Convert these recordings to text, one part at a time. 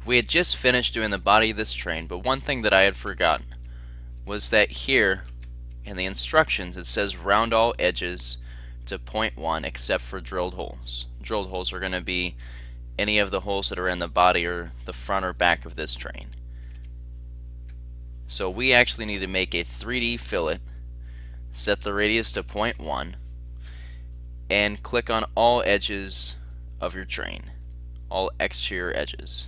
We had just finished doing the body of this train, but one thing that I had forgotten was that here in the instructions it says round all edges to point 1 except for drilled holes. Drilled holes are going to be any of the holes that are in the body or the front or back of this train. So we actually need to make a 3D fillet, set the radius to 0.1, and click on all edges of your train, all exterior edges.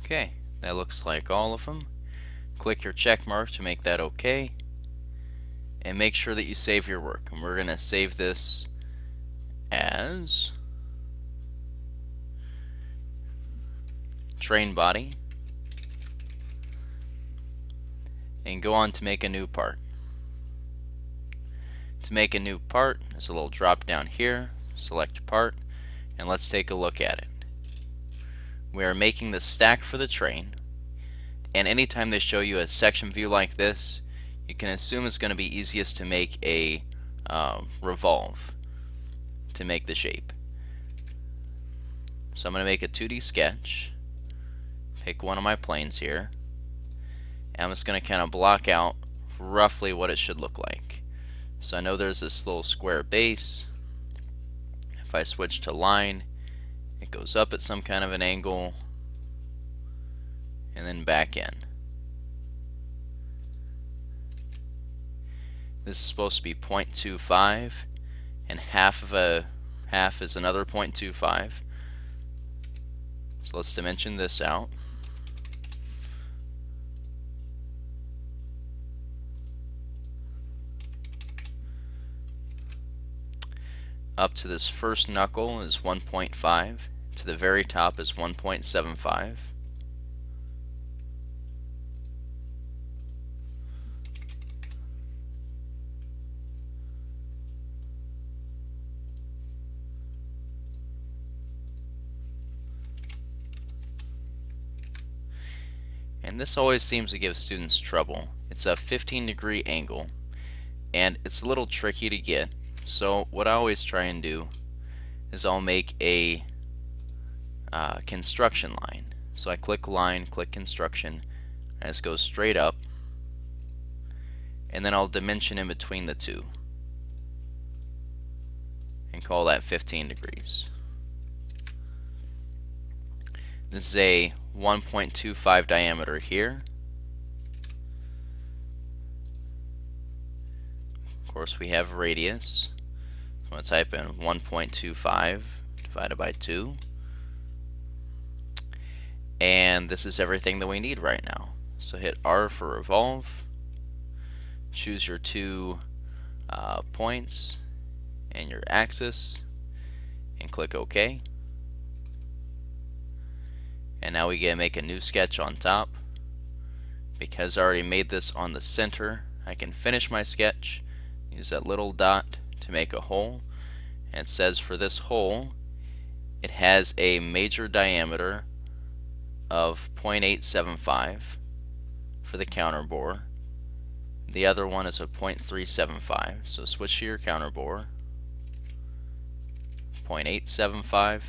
Okay, that looks like all of them. Click your check mark to make that okay, and make sure that you save your work. And we're going to save this as train body, and go on to make a new part. To make a new part, there's a little drop down here, select part, and let's take a look at it. We are making the stack for the train, and anytime they show you a section view like this, you can assume it's going to be easiest to make a revolve to make the shape. So I'm going to make a 2D sketch, pick one of my planes here, and I'm just going to kind of block out roughly what it should look like. So I know there's this little square base. If I switch to line, it goes up at some kind of an angle and then back in. This is supposed to be 0.25, and half is another 0.25. So let's dimension this out. Up to this first knuckle is 1.5. To the very top is 1.75. And this always seems to give students trouble. It's a 15-degree angle, and it's a little tricky to get. So what I always try and do is I'll make a construction line. So I click line, click construction, and just go straight up, and then I'll dimension in between the two and call that 15 degrees. This is a 1.25 diameter here. Of course, we have radius. I'm going to type in 1.25 divided by 2. And this is everything that we need right now. So hit R for revolve. Choose your two points and your axis, and click OK. And now we get to make a new sketch on top. Because I already made this on the center, I can finish my sketch. Use that little dot to make a hole, and it says for this hole it has a major diameter of 0.875 for the counter bore. The other one is a 0.375, so switch to your counter bore. 0.875,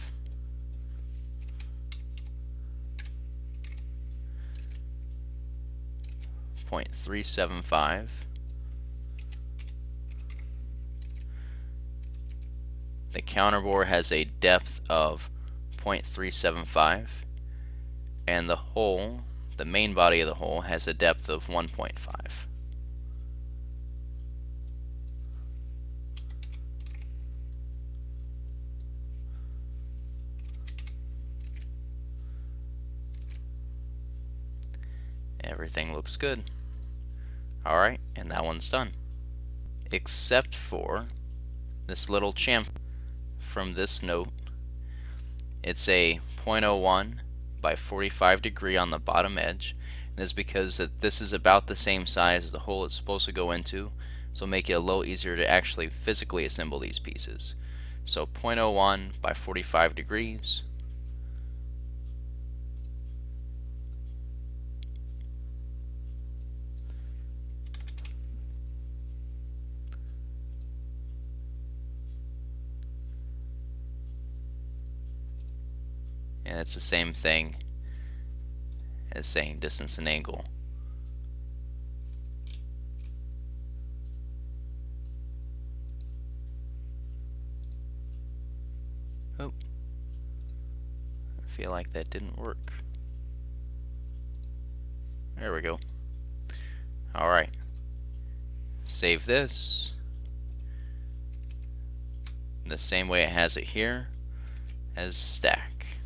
0.375. The counter bore has a depth of 0.375, and the hole, the main body of the hole, has a depth of 1.5. Everything looks good. Alright, and that one's done. Except for this little chamfer from this note. It's a 0.01 by 45 degree on the bottom edge. And this is because this is about the same size as the hole it's supposed to go into, so make it a little easier to actually physically assemble these pieces. So 0.01 by 45 degrees. And it's the same thing as saying distance and angle. Oh, I feel like that didn't work. There we go. Alright. Save this the same way it has it here as stack.